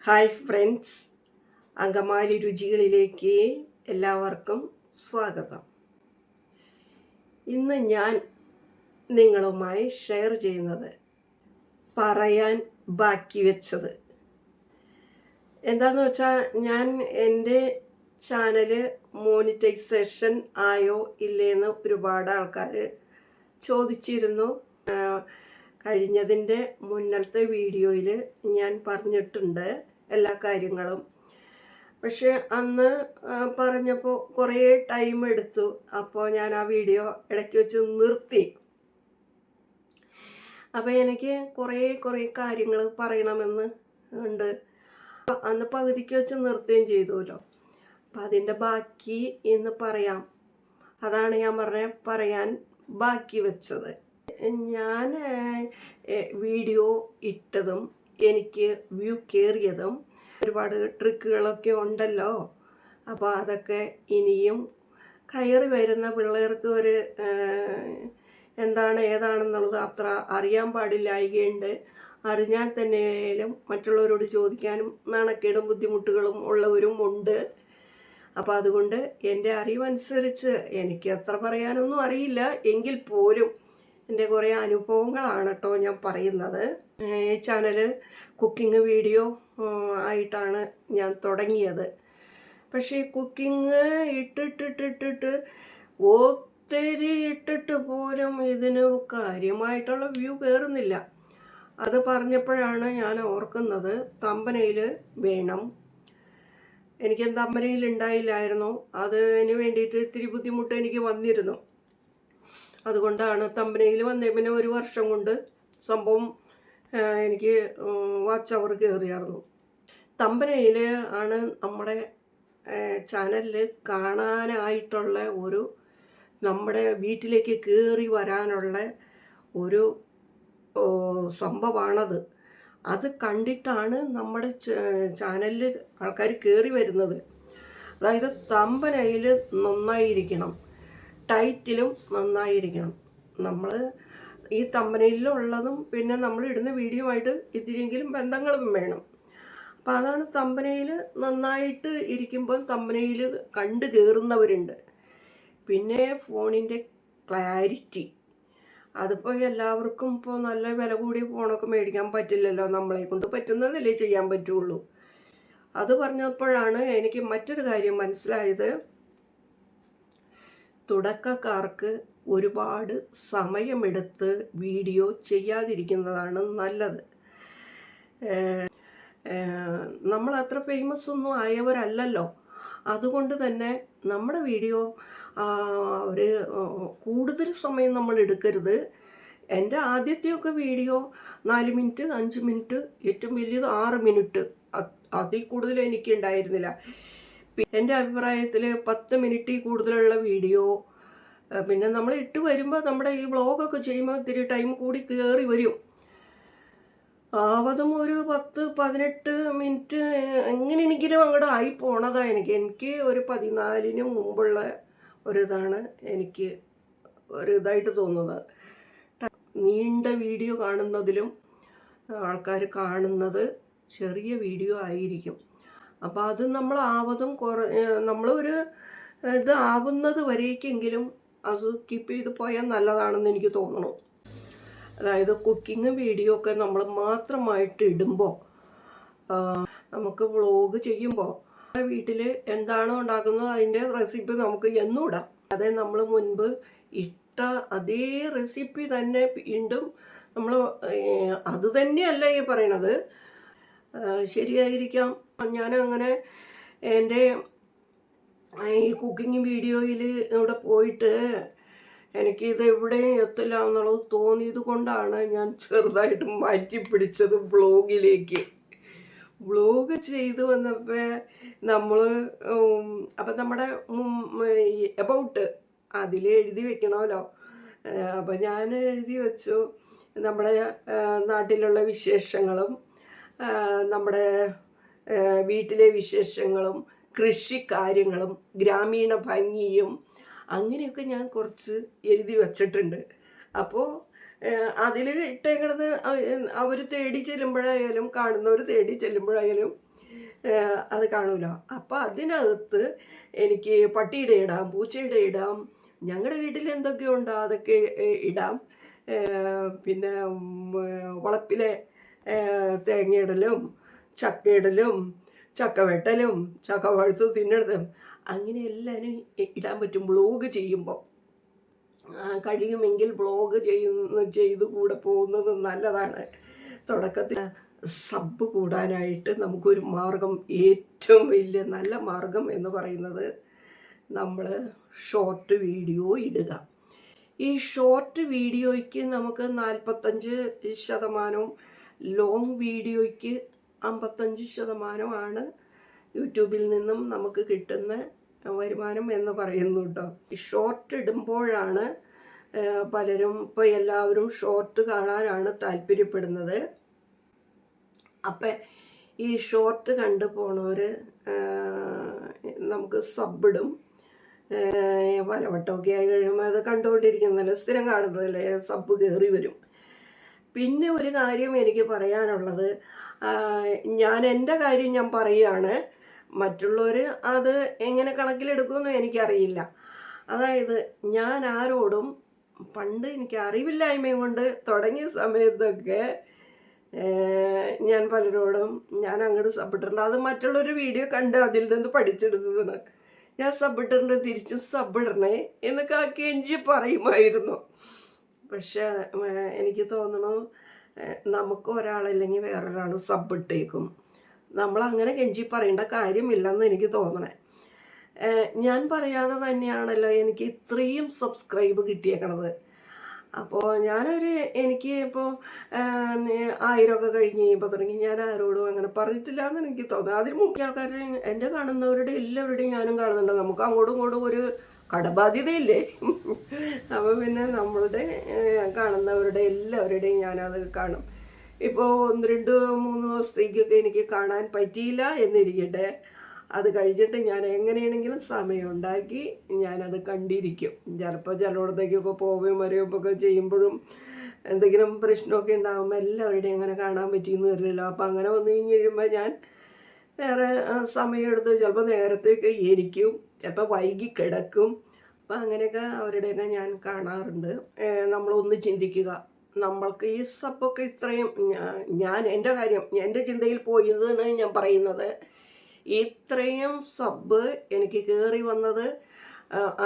Hi friends, Angamaly രുചികളിലേക്ക് എല്ലാവർക്കും സ്വാഗതം. ഇന്ന് ഞാൻ നിങ്ങളുമായി ഷെയർ ചെയ്യുന്നത് പറയാൻ ബാക്കി വെച്ചത് എന്താണെന്ന് വെച്ചാൽ, ഞാൻ എൻ്റെ ചാനൽ മോണിറ്റൈസേഷൻ ആയോ ഇല്ലേന്ന് ഒരുപാട് ആൾക്കാർ ചോദിച്ചിരുന്നു. കഴിഞ്ഞതിൻ്റെ മുന്നത്തെ വീഡിയോയിൽ ഞാൻ പറഞ്ഞിട്ടുണ്ട് എല്ലാ കാര്യങ്ങളും. പക്ഷെ അന്ന് പറഞ്ഞപ്പോൾ കുറേ ടൈം എടുത്തു. അപ്പോൾ ഞാൻ ആ വീഡിയോ ഇടയ്ക്ക് വെച്ച് നിർത്തി. അപ്പോൾ എനിക്ക് കുറേ കാര്യങ്ങൾ പറയണമെന്ന് ഉണ്ട്. അന്ന് പകുതിക്ക് വെച്ച് നിർത്തുകയും ചെയ്തുല്ലോ. അപ്പം അതിൻ്റെ ബാക്കി ഇന്ന് പറയാം. അതാണ് ഞാൻ പറയാൻ ബാക്കി വെച്ചത്. ഞാൻ വീഡിയോ ഇട്ടതും എനിക്ക് വ്യൂ കയറിയതും ഒരുപാട് ട്രിക്കുകളൊക്കെ ഉണ്ടല്ലോ. അപ്പോൾ അതൊക്കെ ഇനിയും കയറി വരുന്ന പിള്ളേർക്ക് ഒരു ഏതാണെന്നുള്ളത് അത്ര അറിയാൻ പാടില്ലായികയുണ്ട്. അറിഞ്ഞാൽ തന്നെയായാലും മറ്റുള്ളവരോട് ചോദിക്കാനും നാണക്കേടും ബുദ്ധിമുട്ടുകളും ഉള്ളവരും ഉണ്ട്. അപ്പോൾ അതുകൊണ്ട് എൻ്റെ അറിവനുസരിച്ച് എനിക്ക് അത്ര പറയാനൊന്നും അറിയില്ല. എങ്കിൽ പോലും എൻ്റെ കുറേ അനുഭവങ്ങളാണ് കേട്ടോ ഞാൻ പറയുന്നത്. ഈ ചാനൽ കുക്കിംഗ് വീഡിയോ ആയിട്ടാണ് ഞാൻ തുടങ്ങിയത്. പക്ഷേ കുക്കിംഗ് ഇട്ടിട്ട് ഒത്തിരി ഇട്ടിട്ട് പോലും ഇതിന് കാര്യമായിട്ടുള്ള വ്യൂ കയറുന്നില്ല. അത് പറഞ്ഞപ്പോഴാണ് ഞാൻ ഓർക്കുന്നത്, തമ്പനയിൽ വേണം. എനിക്ക് തമ്പനയിൽ ഉണ്ടായില്ലായിരുന്നു. അതിന് വേണ്ടിയിട്ട് ഇത്തിരി ബുദ്ധിമുട്ട് എനിക്ക് വന്നിരുന്നു. അതുകൊണ്ടാണ് തമ്പനയിൽ വന്നേ. പിന്നെ ഒരു വർഷം കൊണ്ട് സംഭവം എനിക്ക് വാച്ച് അവർ കയറിയായിരുന്നു. തമ്പനയിൽ ആണ് നമ്മുടെ ചാനലിൽ കാണാനായിട്ടുള്ള നമ്മുടെ വീട്ടിലേക്ക് കയറി വരാനുള്ള ഒരു സംഭവമാണത്. അത് കണ്ടിട്ടാണ് നമ്മുടെ ചാനലിൽ ആൾക്കാർ കയറി വരുന്നത്. അതായത് തമ്പനയിൽ നന്നായിരിക്കണം, ടൈറ്റിലും നന്നായിരിക്കണം. നമ്മൾ ഈ തമ്പനയിലുള്ളതും പിന്നെ നമ്മൾ ഇടുന്ന വീഡിയോ ആയിട്ട് ഇത്തിരിയെങ്കിലും ബന്ധങ്ങളും വേണം. അപ്പം അതാണ് തമ്പനയിൽ നന്നായിട്ട് ഇരിക്കുമ്പോൾ തമ്പനയിൽ കണ്ടു കയറുന്നവരുണ്ട്. പിന്നെ ഫോണിൻ്റെ ക്ലാരിറ്റി, അതിപ്പോൾ എല്ലാവർക്കും ഇപ്പോൾ നല്ല വില കൂടിയ ഫോണൊക്കെ മേടിക്കാൻ പറ്റില്ലല്ലോ. നമ്മളെ കൊണ്ട് പറ്റുന്നതല്ലേ ചെയ്യാൻ പറ്റുള്ളൂ. അത് പറഞ്ഞപ്പോഴാണ് എനിക്ക് മറ്റൊരു കാര്യം മനസ്സിലായത്. തുടക്കക്കാർക്ക് ഒരുപാട് സമയമെടുത്ത് വീഡിയോ ചെയ്യാതിരിക്കുന്നതാണ് നല്ലത്. നമ്മൾ അത്ര ഫേമസ് ഒന്നും ആയവരല്ലല്ലോ. അതുകൊണ്ട് തന്നെ നമ്മുടെ വീഡിയോ ഒരു കൂടുതൽ സമയം നമ്മൾ എടുക്കരുത്. എൻ്റെ ആദ്യത്തെയൊക്കെ വീഡിയോ 4 മിനിറ്റ് 5 മിനിറ്റ്, ഏറ്റവും വലിയത് 6 മിനിറ്റ്, അതിൽ കൂടുതൽ എനിക്ക് ഉണ്ടായിരുന്നില്ല. എൻ്റെ അഭിപ്രായത്തിൽ 10 മിനിറ്റിൽ കൂടുതലുള്ള വീഡിയോ. പിന്നെ നമ്മൾ ഇട്ട് വരുമ്പോൾ നമ്മുടെ ഈ വ്ളോഗൊക്കെ ചെയ്യുമ്പോൾ ഇത്തിരി ടൈം കൂടി കയറി വരും. ആവതും ഒരു 10-18 മിനിറ്റ് എങ്ങനെയെങ്കിലും അങ്ങോട്ട് ആയി പോണതാണ് എനിക്ക് ഒരു 14-ന് മുമ്പുള്ള ഒരിതാണ് എനിക്ക് ഇതായിട്ട് തോന്നുന്നത്. നീണ്ട വീഡിയോ കാണുന്നതിലും ആൾക്കാർ കാണുന്നത് ചെറിയ വീഡിയോ ആയിരിക്കും. അപ്പോൾ അത് നമ്മൾ ആവതും നമ്മളൊരു ഇത് ആവുന്നത് വരേക്കെങ്കിലും അത് കീപ്പ് ചെയ്ത് പോയാൽ നല്ലതാണെന്ന് എനിക്ക് തോന്നണു. അതായത് കുക്കിംഗ് വീഡിയോ ഒക്കെ നമ്മൾ മാത്രമായിട്ട് ഇടുമ്പോൾ, നമുക്ക് വ്ളോഗ് ചെയ്യുമ്പോൾ വീട്ടിൽ എന്താണോ ഉണ്ടാക്കുന്നത് അതിൻ്റെ റെസിപ്പി നമുക്ക് എന്നും ഇടാം. അതെ, നമ്മൾ മുൻപ് ഇട്ട അതേ റെസിപ്പി തന്നെ വീണ്ടും നമ്മൾ അത് തന്നെയല്ല ഈ പറയണത്. ശരിയായിരിക്കാം. ഞാൻ അങ്ങനെ എൻ്റെ ഈ കുക്കിംഗ് വീഡിയോയിൽ ഇവിടെ പോയിട്ട് എനിക്കിത് എവിടെയും എത്തില്ല എന്നുള്ളത് തോന്നിയത് കൊണ്ടാണ് ഞാൻ ചെറുതായിട്ട് മാറ്റി പിടിച്ചത് വ്ളോഗിലേക്ക്. വ്ളോഗ് ചെയ്ത് വന്നപ്പോൾ നമ്മൾ അപ്പം നമ്മുടെ എബൌട്ട് അതിൽ എഴുതി വെക്കണമല്ലോ. അപ്പം ഞാൻ എഴുതി വെച്ചു നമ്മുടെ നാട്ടിലുള്ള വിശേഷങ്ങളും നമ്മുടെ വീട്ടിലെ വിശേഷങ്ങളും കൃഷിക്കാര്യങ്ങളും ഗ്രാമീണ ഭംഗിയും അങ്ങനെയൊക്കെ ഞാൻ കുറച്ച് എഴുതി വച്ചിട്ടുണ്ട്. അപ്പോൾ അതിൽ ഇട്ടേക്കണത് അവർ തേടി ചെല്ലുമ്പോഴായാലും കാണുന്നവർ തേടി ചെല്ലുമ്പോഴായാലും അത് കാണുമല്ലോ. അപ്പോൾ അതിനകത്ത് എനിക്ക് പട്ടിയുടെ ഇടാം, പൂച്ചയുടെ ഇടാം, ഞങ്ങളുടെ വീട്ടിൽ എന്തൊക്കെയുണ്ടോ അതൊക്കെ ഇടാം. പിന്നെ വളപ്പിലെ തേങ്ങയിടലും, ചക്കയിടലും, ചക്ക വെട്ടലും, ചക്ക പഴുത്ത് തിന്നെടുത്തും അങ്ങനെ എല്ലാവരും ഇടാൻ പറ്റും. വ്ളോഗ് ചെയ്യുമ്പോൾ കഴിയുമെങ്കിൽ വ്ളോഗ് ചെയ്ത് കൂടെ പോകുന്നത് നല്ലതാണ്. തുടക്കത്തിൽ സബ് കൂടാനായിട്ട് നമുക്കൊരു മാർഗം, ഏറ്റവും വലിയ നല്ല മാർഗം എന്ന് പറയുന്നത് നമ്മൾ ഷോർട്ട് വീഡിയോ ഇടുക. ഈ ഷോർട്ട് വീഡിയോയ്ക്ക് നമുക്ക് 45%, ലോങ് വീഡിയോയ്ക്ക് 55% യൂട്യൂബിൽ നിന്നും നമുക്ക് കിട്ടുന്ന വരുമാനം എന്ന് പറയുന്നു കേട്ടോ. ഷോർട്ട് ഇടുമ്പോഴാണ് പലരും, ഇപ്പോൾ എല്ലാവരും ഷോർട്ട് കാണാനാണ് താല്പര്യപ്പെടുന്നത്. അപ്പം ഈ ഷോർട്ട് കണ്ടു പോണവർ നമുക്ക് സബ്ബിടും. പലവട്ടമൊക്കെ ആയി കഴിയുമ്പോൾ അത് കണ്ടുകൊണ്ടിരിക്കുന്നതല്ലേ, സ്ഥിരം കാണുന്നതല്ലേ, സബ്ബ് കയറി വരും. പിന്നെ ഒരു കാര്യം എനിക്ക് പറയാനുള്ളത്, ഞാൻ എൻ്റെ കാര്യം ഞാൻ പറയുകയാണ്, മറ്റുള്ളവർ അത് എങ്ങനെ കണക്കിലെടുക്കുമെന്ന് എനിക്കറിയില്ല. അതായത് ഞാൻ ആരോടും പണ്ട് എനിക്ക് അറിവില്ലായ്മയും കൊണ്ട് തുടങ്ങിയ സമയത്തൊക്കെ ഞാൻ പലരോടും ഞാൻ അങ്ങോട്ട് സബ്ബിട്ടിട്ടുണ്ട്. അത് മറ്റുള്ളൊരു വീഡിയോ കണ്ട് അതിൽ നിന്ന് പഠിച്ചെടുത്തതാണ്. ഞാൻ സബ്ബിട്ടിട്ടുണ്ട്, തിരിച്ചും സബ്ബിടണേ എന്നൊക്കെ കെഞ്ചി പറയുമായിരുന്നു. പക്ഷെ എനിക്ക് തോന്നണു നമുക്ക് ഒരാളല്ലെങ്കിൽ വേറൊരാൾ സബ്ബിട്ടേക്കും. നമ്മളങ്ങനെ കെഞ്ചി പറയേണ്ട കാര്യമില്ലെന്ന് എനിക്ക് തോന്നണേ. ഞാൻ പറയാതെ തന്നെയാണല്ലോ എനിക്ക് ഇത്രയും സബ്സ്ക്രൈബ് കിട്ടിയേക്കണത്. അപ്പോൾ എനിക്ക് ഇപ്പോൾ 1000 കഴിഞ്ഞ് കഴിയുമ്പോൾ തുടങ്ങി ഞാൻ ആരോടും അങ്ങനെ പറഞ്ഞിട്ടില്ല എന്ന് എനിക്ക് തോന്നുന്നു. അതിന് മുഖ്യ ആൾക്കാർ എൻ്റെ കാണുന്നവരുടെ എല്ലാവരുടെയും ഞാനും കാണുന്നുണ്ട്. നമുക്ക് അങ്ങോട്ടും ഇങ്ങോട്ടും ഒരു കടബാധ്യതയില്ലേ? അപ്പോൾ പിന്നെ നമ്മളുടെ കാണുന്നവരുടെ എല്ലാവരുടെയും ഞാനത് കാണും. ഇപ്പോൾ 1, 2, 3 ദിവസത്തേക്കൊക്കെ എനിക്ക് കാണാൻ പറ്റിയില്ല എന്നിരിക്കട്ടെ, അത് കഴിഞ്ഞിട്ട് ഞാൻ എങ്ങനെയാണെങ്കിലും സമയമുണ്ടാക്കി ഞാനത് കണ്ടിരിക്കും. ചിലപ്പോൾ ചിലയിടത്തേക്കൊക്കെ പോവുകയും വരികയൊക്കെ ചെയ്യുമ്പോഴും എന്തെങ്കിലും പ്രശ്നമൊക്കെ ഉണ്ടാകുമ്പോൾ എല്ലാവരുടെയും അങ്ങനെ കാണാൻ പറ്റിയെന്ന് വരില്ലല്ലോ. അപ്പോൾ അങ്ങനെ വന്നു കഴിഞ്ഞ് കഴിയുമ്പോൾ ഞാൻ വേറെ സമയമെടുത്ത് ചിലപ്പോൾ നേരത്തേക്ക് ഇരിക്കും, ചിലപ്പോൾ വൈകി കിടക്കും. അപ്പം അങ്ങനെയൊക്കെ അവരുടെയൊക്കെ ഞാൻ കാണാറുണ്ട്. നമ്മളൊന്ന് ചിന്തിക്കുക, നമ്മൾക്ക് ഈ സബ്ബൊക്കെ ഇത്രയും, ഞാൻ എൻ്റെ കാര്യം എൻ്റെ ചിന്തയിൽ പോയതാണ് ഞാൻ പറയുന്നത്. ഇത്രയും സബ്ബ് എനിക്ക് കയറി വന്നത്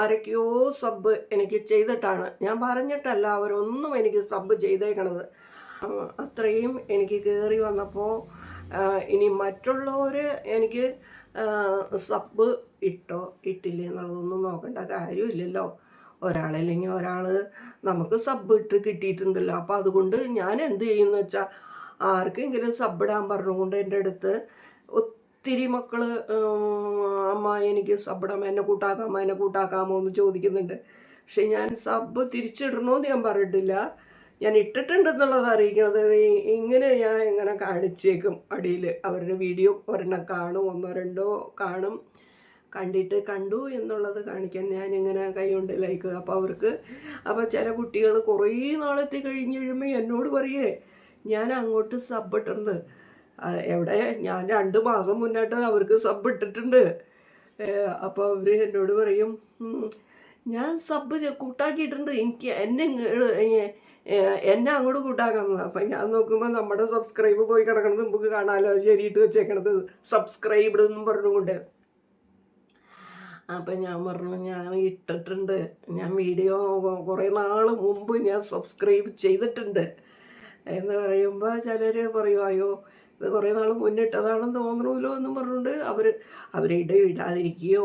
ആരൊക്കെയോ സബ്ബ് എനിക്ക് ചെയ്തിട്ടാണ്, ഞാൻ പറഞ്ഞിട്ടല്ല, അവരൊന്നും എനിക്ക് സബ്ബ് ചെയ്തേക്കണത്. അത്രയും എനിക്ക് കയറി വന്നപ്പോൾ ഇനി മറ്റുള്ളവർ എനിക്ക് സബ്ബ് ഇട്ടോ ഇട്ടില്ലേ എന്നുള്ളതൊന്നും നോക്കേണ്ട കാര്യമില്ലല്ലോ. ഒരാളല്ലെങ്കിൽ ഒരാൾ നമുക്ക് സബ്ബ് ഇട്ട് കിട്ടിയിട്ടുണ്ടല്ലോ. അപ്പോൾ അതുകൊണ്ട് ഞാൻ എന്ത് ചെയ്യുമെന്ന് വെച്ചാൽ, ആർക്കെങ്കിലും സബ്ബിടാൻ പറഞ്ഞുകൊണ്ട് എൻ്റെ അടുത്ത് ഒത്തിരി മക്കൾ അമ്മ എനിക്ക് സബ്ബിടാം, എന്നെ കൂട്ടാക്കാമോ എന്ന് ചോദിക്കുന്നുണ്ട്. പക്ഷെ ഞാൻ സബ്ബ് തിരിച്ചിടണമെന്ന് ഞാൻ പറഞ്ഞിട്ടില്ല, ഞാൻ ഇട്ടിട്ടുണ്ടെന്നുള്ളത് അറിയിക്കണത് ഇങ്ങനെ ഞാൻ ഇങ്ങനെ കാണിച്ചേക്കും. അടിയിൽ അവരുടെ വീഡിയോ ഒരെണ്ണം കാണും, 1, 2 കാണും, കണ്ടിട്ട് കണ്ടു എന്നുള്ളത് കാണിക്കാൻ ഞാനിങ്ങനെ കൈ കൊണ്ട് ലൈക്ക്. അപ്പോൾ ചില കുട്ടികൾ കുറേ നാളെത്തി കഴിഞ്ഞ് കഴിയുമ്പോൾ എന്നോട് പറയേ ഞാൻ അങ്ങോട്ട് സബ് ഇട്ടിട്ടുണ്ട്. എവിടെ, ഞാൻ 2 മാസം മുന്നായിട്ട് അവർക്ക് സബ് ഇട്ടിട്ടുണ്ട്. അപ്പോൾ അവർ എന്നോട് പറയും ഞാൻ സബ് കൂട്ടാക്കിയിട്ടുണ്ട്, എനിക്ക് എന്നെ അങ്ങോട്ട് കൂട്ടാക്കാം. അപ്പം ഞാൻ നോക്കുമ്പോൾ നമ്മുടെ സബ്സ്ക്രൈബ് പോയി കിടക്കണത് നമുക്ക് കാണാമല്ലോ, ശരിയിട്ട് വെച്ചേക്കണത് സബ്സ്ക്രൈബ്ഡ് എന്നും പറഞ്ഞുകൊണ്ട്. അപ്പം ഞാൻ പറഞ്ഞു ഞാൻ ഇട്ടിട്ടുണ്ട്, ഞാൻ വീഡിയോ കുറേ നാൾ മുമ്പ് ഞാൻ സബ്സ്ക്രൈബ് ചെയ്തിട്ടുണ്ട് എന്ന് പറയുമ്പോൾ ചിലർ പറയും അയ്യോ ഇത് കുറേ നാൾ മുന്നിട്ടതാണെന്ന് തോന്നണമല്ലോ എന്നും പറഞ്ഞുകൊണ്ട് ഇടാതിരിക്കുകയോ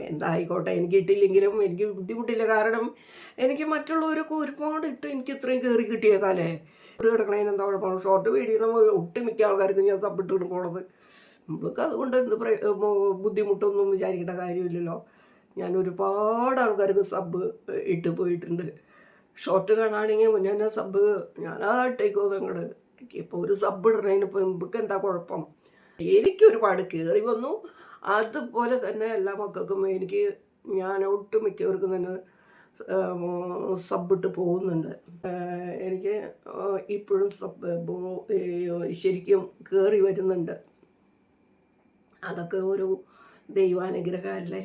എന്തായിക്കോട്ടെ. എനിക്ക് ഇട്ടില്ലെങ്കിലും എനിക്ക് ബുദ്ധിമുട്ടില്ല, കാരണം എനിക്ക് മറ്റുള്ളവരൊക്കെ ഒരുപാട് ഇട്ട് എനിക്ക് ഇത്രയും കയറി കിട്ടിയേക്കാലേ. കിടക്കണതിന് എന്താ കുഴപ്പമാണ്? ഷോർട്ട് വീഡിയോ ഒട്ടുമിക്ക ആൾക്കാർക്കും ഞാൻ സബ്ബിട്ട് പോണത്. നമ്മൾക്ക് അതുകൊണ്ട് എന്ത് ബുദ്ധിമുട്ടൊന്നും വിചാരിക്കേണ്ട കാര്യമില്ലല്ലോ. ഞാൻ ഒരുപാട് ആൾക്കാർക്ക് സബ്ബ് ഇട്ട് പോയിട്ടുണ്ട്. ഷോർട്ട് കാണുകയാണെങ്കിൽ മുന്നേ തന്നെ സബ്ബ് ഞാനതായിട്ടേക്കോ അങ്ങോട്ട്. എനിക്കിപ്പോൾ ഒരു സബ്ബ് ഇടണതിനിപ്പോൾ നമുക്ക് എന്താ കുഴപ്പം? എനിക്കൊരുപാട് കയറി വന്നു. അതുപോലെ തന്നെ എല്ലാ മക്കൾക്കും ഞാൻ ഒട്ടുമിക്കവർക്കും തന്നെ സബ്ബിട്ട് പോകുന്നുണ്ട്. എനിക്ക് ഇപ്പോഴും സബ്ബ് ശരിക്കും കയറി വരുന്നുണ്ട്. അതൊക്കെ ഒരു ദൈവാനുഗ്രഹമല്ലേ.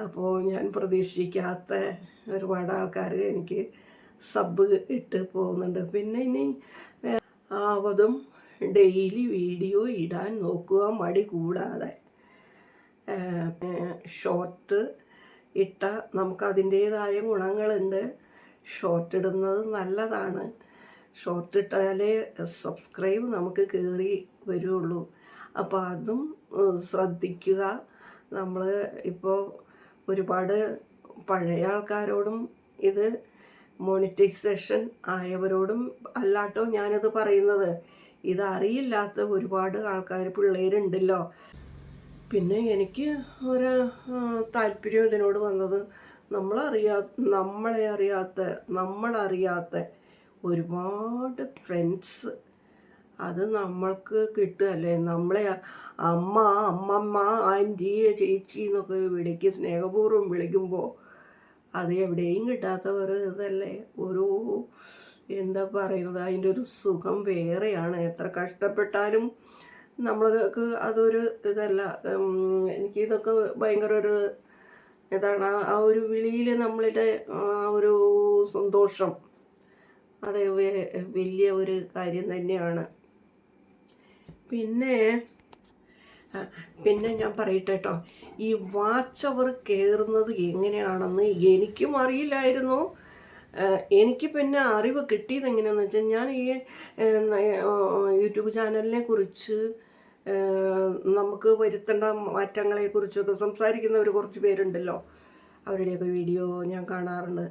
അപ്പോൾ ഞാൻ പ്രതീക്ഷിക്കാത്ത ഒരുപാട് ആൾക്കാർ എനിക്ക് സബ് ഇട്ട് പോകുന്നുണ്ട്. പിന്നെ ഇനി ആവതും ഡെയിലി വീഡിയോ ഇടാൻ നോക്കുക, മടി കൂടാതെ. ഷോർട്ട് ഇട്ടാൽ നമുക്ക് അതിൻ്റേതായ ഗുണങ്ങളുണ്ട്. ഷോർട്ട് ഇടുന്നത് നല്ലതാണ്. ഷോർട്ട് ഇട്ടാലേ സബ്സ്ക്രൈബ് നമുക്ക് കയറി വരുള്ളൂ. അപ്പോൾ അതും ശ്രദ്ധിക്കുക. നമ്മൾ ഇപ്പോൾ ഒരുപാട് പഴയ ആൾക്കാരോടും ഇത് മോണിറ്റൈസേഷൻ ആയവരോടും അല്ലാട്ടോ ഞാനിത് പറയുന്നത്. ഇതറിയില്ലാത്ത ഒരുപാട് ആൾക്കാർ പിള്ളേരുണ്ടല്ലോ. പിന്നെ എനിക്ക് ഒരു താല്പര്യം ഇതിനോട് വന്നത് നമ്മളറിയാത്ത ഒരുപാട് ഫ്രണ്ട്സ് അത് നമ്മൾക്ക് കിട്ടുകയല്ലേ. നമ്മളെ അമ്മമ്മ ആൻറ്റി ചേച്ചി എന്നൊക്കെ വിളിക്കും, സ്നേഹപൂർവ്വം വിളിക്കുമ്പോൾ അത് എവിടെയും കിട്ടാത്തവർ ഇതല്ലേ. ഒരു എന്താ പറയുന്നത്, അതിൻ്റെ ഒരു സുഖം വേറെയാണ്. എത്ര കഷ്ടപ്പെട്ടാലും നമ്മൾക്ക് അതൊരു ഇതല്ല. എനിക്കിതൊക്കെ ഭയങ്കര ഒരു ഇതാണ്. ആ ഒരു വിളിയിൽ നമ്മളുടെ ആ ഒരു സന്തോഷം അത് വലിയ ഒരു കാര്യം തന്നെയാണ്. പിന്നെ ഞാൻ പറയട്ടെ കേട്ടോ, ഈ വാച്ച് അവർ കയറുന്നത് എങ്ങനെയാണെന്ന് എനിക്കും അറിയില്ലായിരുന്നു. എനിക്ക് പിന്നെ അറിവ് കിട്ടിയത് എങ്ങനെയാണെന്ന് വെച്ചാൽ, ഞാൻ ഈ യൂട്യൂബ് ചാനലിനെ കുറിച്ച് നമുക്ക് വരുത്തേണ്ട മാറ്റങ്ങളെക്കുറിച്ചൊക്കെ സംസാരിക്കുന്നവർ കുറച്ച് പേരുണ്ടല്ലോ. അവരുടെയൊക്കെ വീഡിയോ ഞാൻ കാണാറുണ്ട്.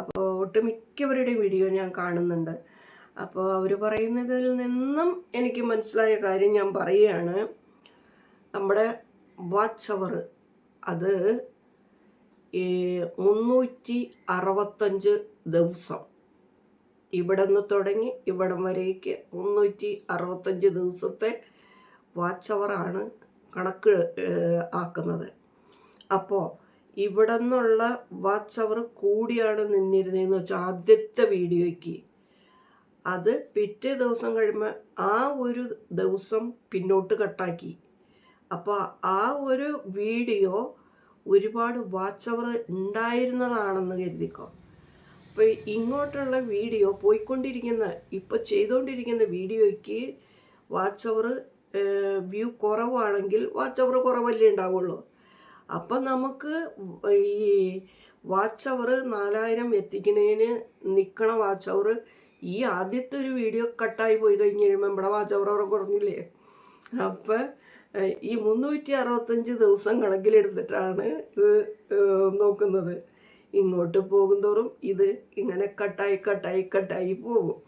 അപ്പോൾ ഒട്ടുമിക്കവരുടെയും വീഡിയോ ഞാൻ കാണുന്നുണ്ട്. അപ്പോൾ അവർ പറയുന്നതിൽ നിന്നും എനിക്ക് മനസ്സിലായ കാര്യം ഞാൻ പറയുകയാണ്. നമ്മുടെ വാച്ച് അവർ അത് 365 ദിവസം, ഇവിടെ നിന്ന് തുടങ്ങി ഇവിടം വരേക്ക് 365 ദിവസത്തെ വാച്ച് അവറാണ് കണക്ക് ആക്കുന്നത്. അപ്പോൾ ഇവിടെ നിന്നുള്ള വാച്ച് അവർ കൂടിയാണ് നിന്നിരുന്നതെന്ന് വെച്ചാൽ ആദ്യത്തെ വീഡിയോയ്ക്ക് അത് പിറ്റേ ദിവസം കഴിയുമ്പോൾ ആ ഒരു ദിവസം പിന്നോട്ട് കട്ടാക്കി. അപ്പോൾ ആ ഒരു വീഡിയോ ഒരുപാട് വാച്ച് അവർ ഉണ്ടായിരുന്നതാണെന്ന് കരുതിക്കോ. അപ്പോൾ ഇങ്ങോട്ടുള്ള വീഡിയോ ഇപ്പോൾ ചെയ്തുകൊണ്ടിരിക്കുന്ന വീഡിയോയ്ക്ക് വാച്ച് അവർ വ്യൂ കുറവാണെങ്കിൽ വാച്ച് അവർ കുറവല്ലേ ഉണ്ടാവുള്ളൂ. അപ്പം നമുക്ക് ഈ വാച്ച് അവർ 4000 എത്തിക്കുന്നതിന് നിൽക്കണ വാച്ച് അവർ ഈ ആദ്യത്തെ ഒരു വീഡിയോ കട്ടായി പോയി കഴിഞ്ഞ് കഴിയുമ്പോൾ നമ്മുടെ വാച്ച് അവർ കുറഞ്ഞില്ലേ. അപ്പം ഈ 365 ദിവസം കണക്കിലെടുത്തിട്ടാണ് ഇത് നോക്കുന്നത്. ഇങ്ങോട്ട് പോകുന്തോറും ഇത് ഇങ്ങനെ കട്ടായി പോകും.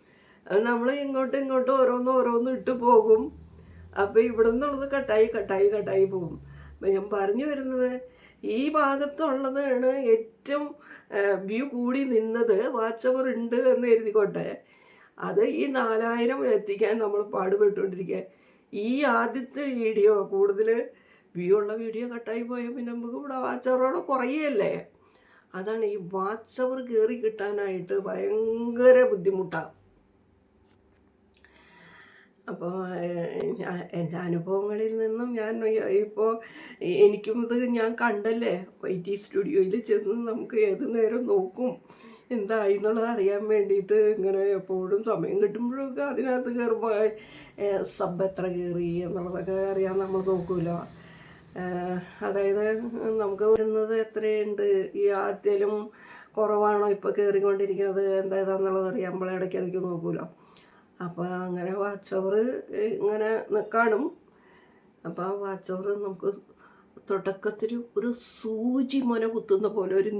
അത് നമ്മൾ ഇങ്ങോട്ടും ഓരോന്നും ഇട്ട് പോകും. അപ്പോൾ ഇവിടെ നിന്നുള്ളത് കട്ടായി പോകും. അപ്പം ഞാൻ പറഞ്ഞു വരുന്നത്, ഈ ഭാഗത്തുള്ളതാണ് ഏറ്റവും വ്യൂ കൂടി നിന്നത്. വാച്ച് അവർ ഉണ്ട് എന്ന് എഴുതിക്കോട്ടെ. അത് ഈ 4000 എത്തിക്കാൻ നമ്മൾ പാടുപെട്ടുകൊണ്ടിരിക്കുക. ഈ ആദ്യത്തെ വീഡിയോ കൂടുതൽ വ്യൂ ഉള്ള വീഡിയോ കട്ടായി പോയാൽ പിന്നെ നമുക്ക് ഇവിടെ വാച്ച് അവറോടെ കുറയല്ലേ. അതാണ് ഈ വാച്ച് അവർ കയറി കിട്ടാനായിട്ട് ഭയങ്കര ബുദ്ധിമുട്ടാണ്. അപ്പോൾ എൻ്റെ അനുഭവങ്ങളിൽ നിന്നും ഞാൻ ഇപ്പോൾ എനിക്കും ഇത് ഞാൻ കണ്ടല്ലേ, IT സ്റ്റുഡിയോയിൽ ചെന്ന് നമുക്ക് ഏത് നേരം നോക്കും എന്തായി എന്നുള്ളത് അറിയാൻ വേണ്ടിയിട്ട്. ഇങ്ങനെ എപ്പോഴും സമയം കിട്ടുമ്പോഴൊക്കെ അതിനകത്ത് കയറുമ്പോൾ സബ് എത്ര കയറി എന്നുള്ളതൊക്കെ അറിയാൻ നമ്മൾ നോക്കുമല്ലോ. അതായത് നമുക്ക് വരുന്നത് എത്രയുണ്ട്, ഈ ആദ്യത്തിലും കുറവാണോ ഇപ്പോൾ കയറിക്കൊണ്ടിരിക്കുന്നത് എന്താണെന്നുള്ളത് അറിയാൻ ഇടയ്ക്കിടയ്ക്ക് നോക്കുമല്ലോ. അപ്പോൾ അങ്ങനെ വാച്ച് അവർ ഇങ്ങനെ കാണും. അപ്പോൾ ആ വാച്ച് അവർ നമുക്ക് തുടക്കത്തിൽ ഒരു സൂചി മുന കുത്തുന്ന പോലെ ഒരു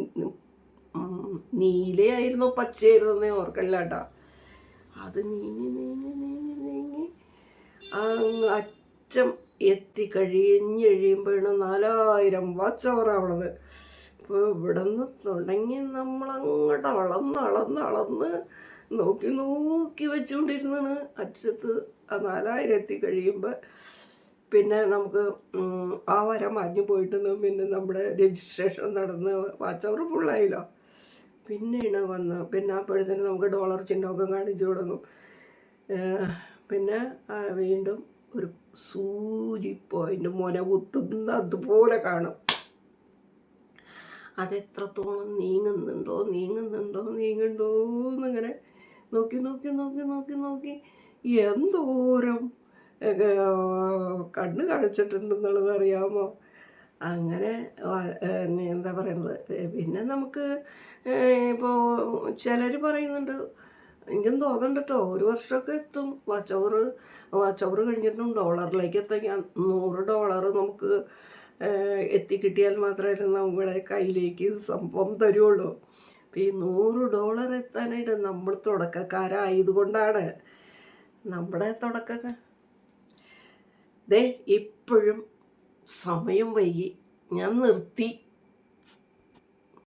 നീലയായിരുന്നോ പച്ചയായിരുന്നേ ഓർക്കല്ല കേട്ടോ. അത് നീങ്ങി അറ്റം കഴിയുമ്പോഴാണ് 4000 വാച്ച് അവർ ആവണത്. ഇപ്പോൾ ഇവിടെ നിന്ന് തുടങ്ങി നമ്മളങ്ങോട്ട് അളന്ന് നോക്കി വെച്ചുകൊണ്ടിരുന്നാണ് അറ്റത്ത് ആ 4000 കഴിയുമ്പോൾ പിന്നെ നമുക്ക് ആ വര മാഞ്ഞു പോയിട്ടുണ്ട്. പിന്നെ നമ്മുടെ രജിസ്ട്രേഷൻ നടന്ന് വാച്ച് അവർ ഫുള്ളായില്ലോ. പിന്നെയാണ് പിന്നെ അപ്പോഴത്തേനും നമുക്ക് ഡോളർ ചിഹ്നമൊക്കെ കാണിച്ചു തുടങ്ങും. പിന്നെ വീണ്ടും ഒരു സൂചി പോയിൻ്റ് മുന കുത്തുന്ന അതുപോലെ കാണും. അതെത്രത്തോളം നീങ്ങുന്നുണ്ടോ എന്നിങ്ങനെ നോക്കി നോക്കി നോക്കി നോക്കി നോക്കി എന്തോരം കണ്ണ് കാണിച്ചിട്ടുണ്ടെന്നുള്ളത് അറിയാമോ? അങ്ങനെ എന്താ പറയണത്, പിന്നെ നമുക്ക് ഇപ്പോൾ ചിലർ പറയുന്നുണ്ട്, എനിക്കും തോന്നുന്നുണ്ട് കേട്ടോ, 1 വർഷമൊക്കെ എത്തും വാച്ച് അവർ കഴിഞ്ഞിട്ടും ഡോളറിലേക്ക് എത്താൻ. $100 നമുക്ക് എത്തിക്കിട്ടിയാൽ മാത്രമേ നമ്മുടെ കയ്യിലേക്ക് സംഭവം തരുള്ളൂ. അപ്പോൾ ഈ $100 എത്താനായിട്ട് നമ്മൾ തുടക്കക്കാരായതുകൊണ്ടാണ്. നമ്മുടെ ദേ ഇപ്പോഴും സമയം വൈകി, ഞാൻ നിർത്തി.